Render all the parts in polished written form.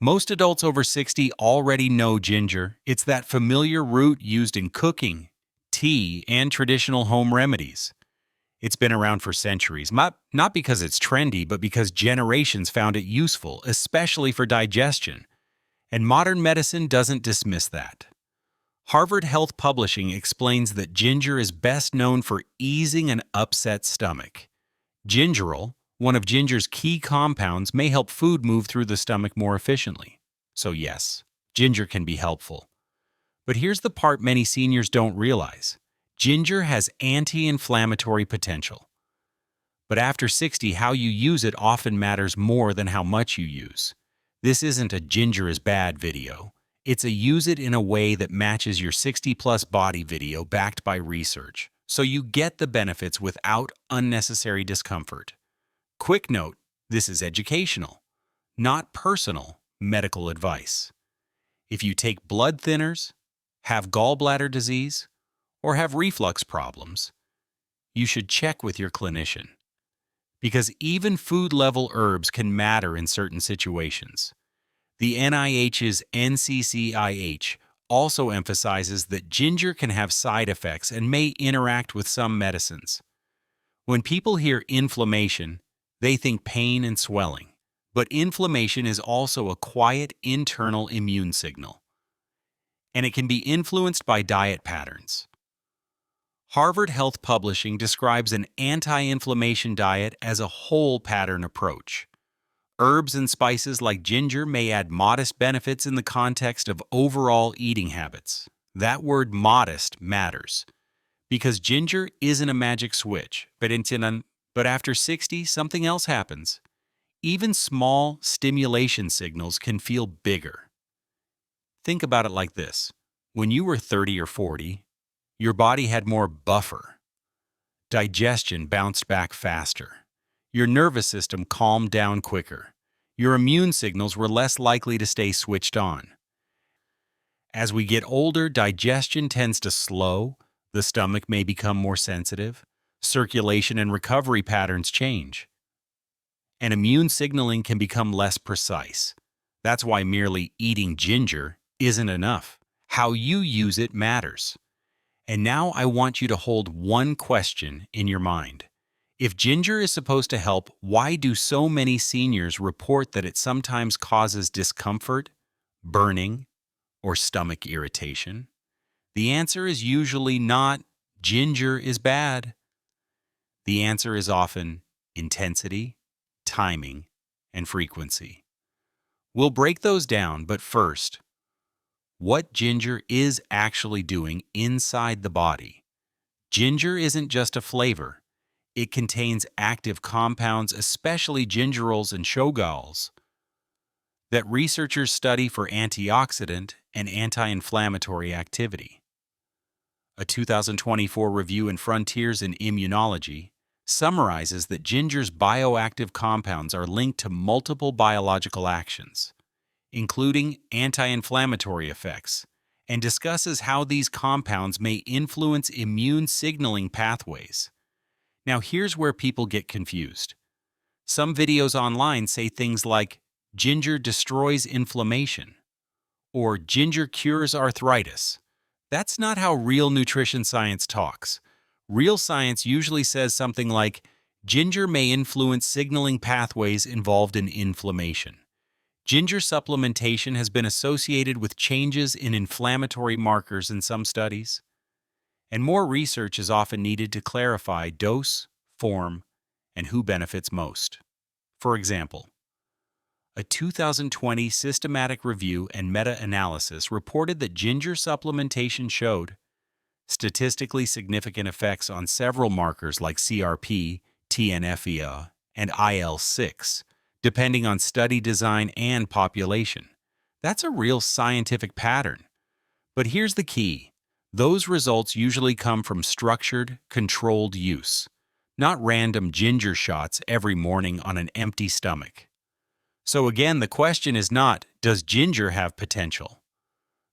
Most adults over 60 already know ginger. It's that familiar root used in cooking, tea, and traditional home remedies. It's been around for centuries, not because it's trendy, but because generations found it useful, especially for digestion. And modern medicine doesn't dismiss that. Harvard Health Publishing explains that ginger is best known for easing an upset stomach. Gingerol, one of ginger's key compounds, may help food move through the stomach more efficiently. So yes, ginger can be helpful. But here's the part many seniors don't realize. Ginger has anti-inflammatory potential. But after 60, how you use it often matters more than how much you use. This isn't a ginger is bad video. It's a use it in a way that matches your 60-plus body video backed by research, so you get the benefits without unnecessary discomfort. Quick note, this is educational, not personal medical advice. If you take blood thinners, have gallbladder disease, or have reflux problems, you should check with your clinician. Because even food-level herbs can matter in certain situations. The NIH's NCCIH also emphasizes that ginger can have side effects and may interact with some medicines. When people hear inflammation, they think pain and swelling. But inflammation is also a quiet internal immune signal. And it can be influenced by diet patterns. Harvard Health Publishing describes an anti-inflammation diet as a whole pattern approach. Herbs and spices like ginger may add modest benefits in the context of overall eating habits. That word modest matters, because ginger isn't a magic switch, but after 60, something else happens. Even small stimulation signals can feel bigger. Think about it like this. When you were 30 or 40, your body had more buffer. Digestion bounced back faster. Your nervous system calmed down quicker. Your immune signals were less likely to stay switched on. As we get older, digestion tends to slow, the stomach may become more sensitive, circulation and recovery patterns change, and immune signaling can become less precise. That's why merely eating ginger isn't enough. How you use it matters. And now I want you to hold one question in your mind. If ginger is supposed to help, why do so many seniors report that it sometimes causes discomfort, burning, or stomach irritation? The answer is usually not ginger is bad. The answer is often intensity, timing, and frequency. We'll break those down, but first, what ginger is actually doing inside the body. Ginger isn't just a flavor. It contains active compounds, especially gingerols and shogaols, that researchers study for antioxidant and anti-inflammatory activity. A 2024 review in Frontiers in Immunology summarizes that ginger's bioactive compounds are linked to multiple biological actions, including anti-inflammatory effects, and discusses how these compounds may influence immune signaling pathways. Now here's where people get confused. Some videos online say things like, ginger destroys inflammation, or ginger cures arthritis. That's not how real nutrition science talks. Real science usually says something like, ginger may influence signaling pathways involved in inflammation. Ginger supplementation has been associated with changes in inflammatory markers in some studies, and more research is often needed to clarify dose, form, and who benefits most. For example, a 2020 systematic review and meta-analysis reported that ginger supplementation showed statistically significant effects on several markers like CRP, TNF-α, and IL-6, depending on study design and population. That's a real scientific pattern. But here's the key. Those results usually come from structured, controlled use, not random ginger shots every morning on an empty stomach. So again, the question is not, does ginger have potential?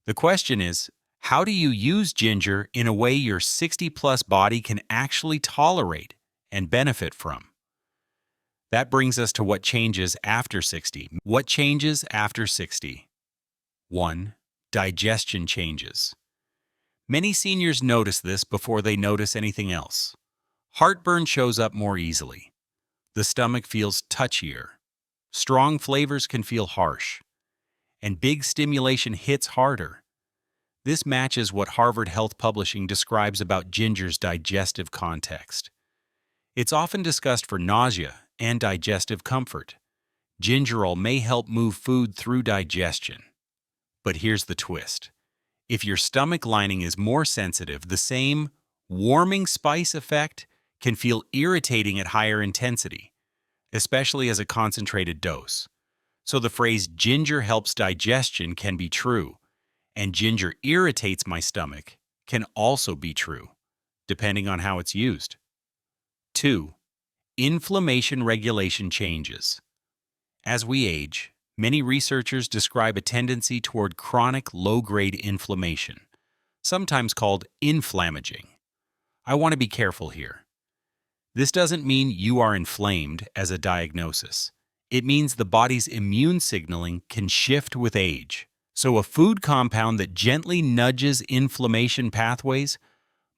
The question is, how do you use ginger in a way your 60-plus body can actually tolerate and benefit from? That brings us to what changes after 60. What changes after 60? 1. Digestion changes. Many seniors notice this before they notice anything else. Heartburn shows up more easily. The stomach feels touchier. Strong flavors can feel harsh. And big stimulation hits harder. This matches what Harvard Health Publishing describes about ginger's digestive context. It's often discussed for nausea and digestive comfort. Gingerol may help move food through digestion. But here's the twist. If your stomach lining is more sensitive, the same warming spice effect can feel irritating at higher intensity, especially as a concentrated dose. So the phrase ginger helps digestion can be true, and ginger irritates my stomach can also be true, depending on how it's used. 2. Inflammation regulation changes. As we age, many researchers describe a tendency toward chronic low-grade inflammation, sometimes called inflammaging. I want to be careful here. This doesn't mean you are inflamed as a diagnosis. It means the body's immune signaling can shift with age. So a food compound that gently nudges inflammation pathways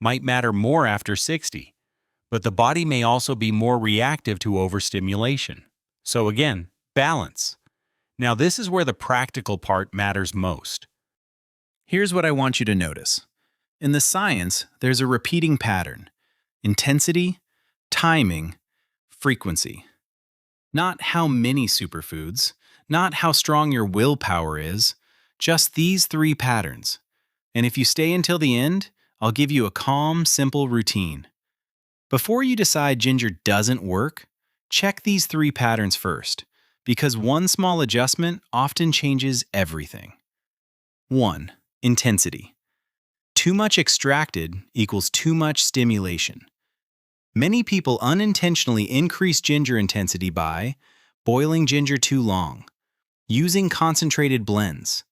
might matter more after 60, but the body may also be more reactive to overstimulation. So again, balance. Now this is where the practical part matters most. Here's what I want you to notice. In the science, there's a repeating pattern: intensity, timing, frequency. Not how many superfoods, not how strong your willpower is, just these 3 patterns. And if you stay until the end, I'll give you a calm, simple routine. Before you decide ginger doesn't work, check these 3 patterns first, because one small adjustment often changes everything. 1. Intensity. Too much extracted equals too much stimulation. Many people unintentionally increase ginger intensity by boiling ginger too long, using concentrated blends,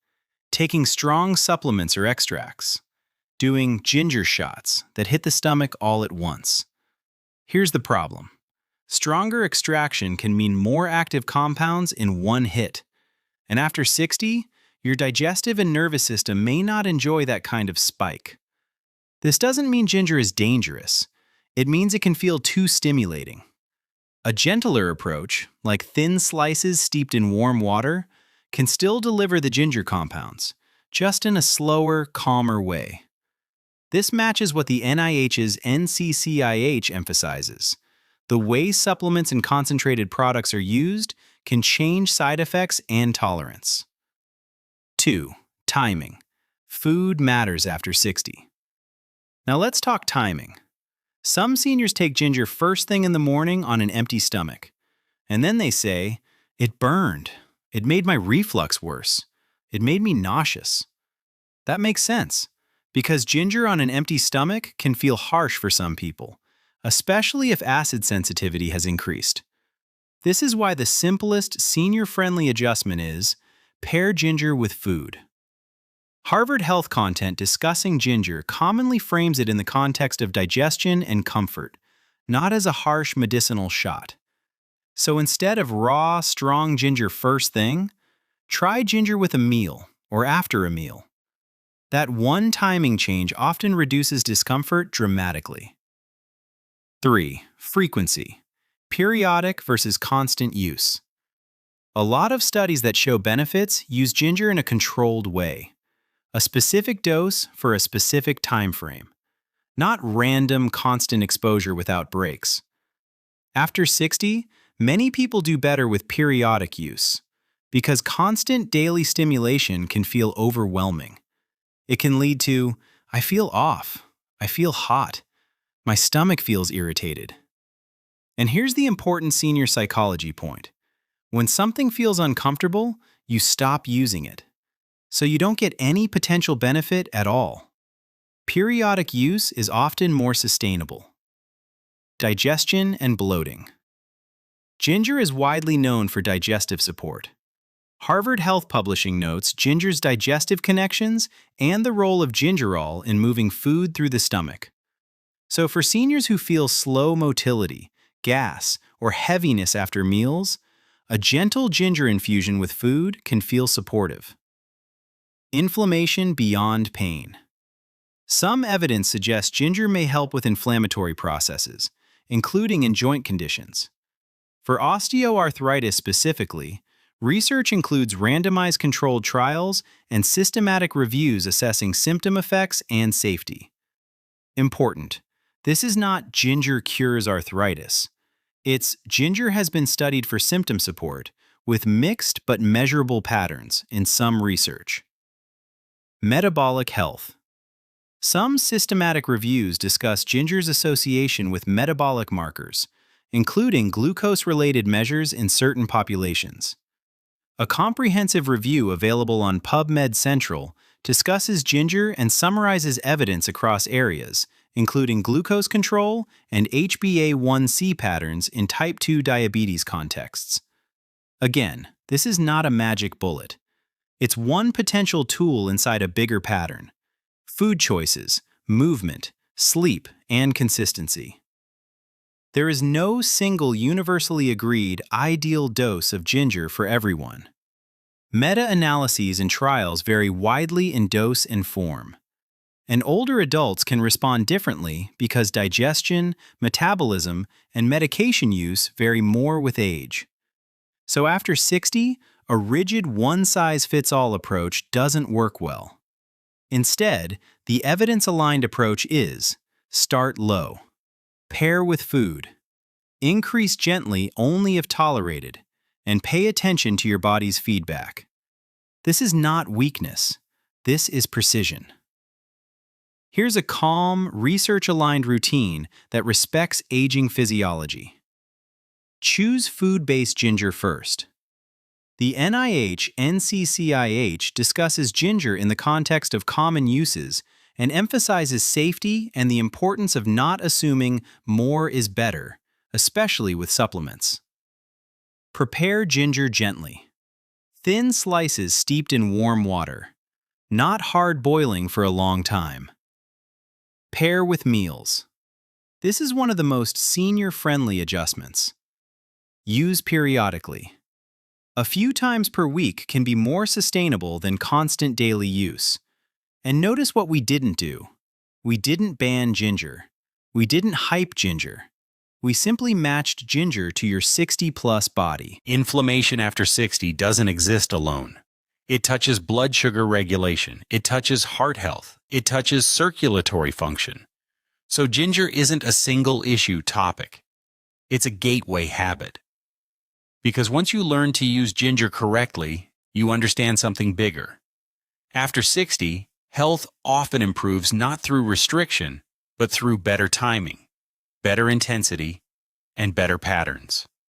taking strong supplements or extracts, doing ginger shots that hit the stomach all at once. Here's the problem. Stronger extraction can mean more active compounds in one hit. And after 60, your digestive and nervous system may not enjoy that kind of spike. This doesn't mean ginger is dangerous. It means it can feel too stimulating. A gentler approach, like thin slices steeped in warm water, can still deliver the ginger compounds, just in a slower, calmer way. This matches what the NIH's NCCIH emphasizes. The way supplements and concentrated products are used can change side effects and tolerance. 2. Timing. Food matters after 60. Now let's talk timing. Some seniors take ginger first thing in the morning on an empty stomach, and then they say, "It burned. It made my reflux worse. It made me nauseous." That makes sense, because ginger on an empty stomach can feel harsh for some people, especially if acid sensitivity has increased. This is why the simplest, senior-friendly adjustment is pair ginger with food. Harvard Health content discussing ginger commonly frames it in the context of digestion and comfort, not as a harsh medicinal shot. So instead of raw, strong ginger first thing, try ginger with a meal or after a meal. That one timing change often reduces discomfort dramatically. 3. Frequency. Periodic versus constant use. A lot of studies that show benefits use ginger in a controlled way. A specific dose for a specific time frame, not random constant exposure without breaks. After 60, many people do better with periodic use, because constant daily stimulation can feel overwhelming. It can lead to, "I feel off, I feel hot, my stomach feels irritated." And here's the important senior psychology point. When something feels uncomfortable, you stop using it. So you don't get any potential benefit at all. Periodic use is often more sustainable. Digestion and bloating. Ginger is widely known for digestive support. Harvard Health Publishing notes ginger's digestive connections and the role of gingerol in moving food through the stomach. So for seniors who feel slow motility, gas, or heaviness after meals, a gentle ginger infusion with food can feel supportive. Inflammation beyond pain. Some evidence suggests ginger may help with inflammatory processes, including in joint conditions. For osteoarthritis specifically, research includes randomized controlled trials and systematic reviews assessing symptom effects and safety. Important: this is not ginger cures arthritis. It's ginger has been studied for symptom support with mixed but measurable patterns in some research. Metabolic health. Some systematic reviews discuss ginger's association with metabolic markers, including glucose-related measures in certain populations. A comprehensive review available on PubMed Central discusses ginger and summarizes evidence across areas, including glucose control and HbA1c patterns in type 2 diabetes contexts. Again, this is not a magic bullet. It's one potential tool inside a bigger pattern: food choices, movement, sleep, and consistency. There is no single universally agreed ideal dose of ginger for everyone. Meta-analyses and trials vary widely in dose and form. And older adults can respond differently because digestion, metabolism, and medication use vary more with age. So after 60, a rigid one-size-fits-all approach doesn't work well. Instead, the evidence-aligned approach is: start low, pair with food, increase gently only if tolerated, and pay attention to your body's feedback. This is not weakness. This is precision. Here's a calm, research-aligned routine that respects aging physiology. Choose food-based ginger first. The NIH-NCCIH discusses ginger in the context of common uses and emphasizes safety and the importance of not assuming more is better, especially with supplements. Prepare ginger gently. Thin slices steeped in warm water, not hard boiling for a long time. Pair with meals. This is one of the most senior-friendly adjustments. Use periodically. A few times per week can be more sustainable than constant daily use. And notice what we didn't do. We didn't ban ginger. We didn't hype ginger. We simply matched ginger to your 60-plus body. Inflammation after 60 doesn't exist alone. It touches blood sugar regulation. It touches heart health. It touches circulatory function. So ginger isn't a single-issue topic. It's a gateway habit. Because once you learn to use ginger correctly, you understand something bigger. After 60, health often improves not through restriction, but through better timing, better intensity, and better patterns.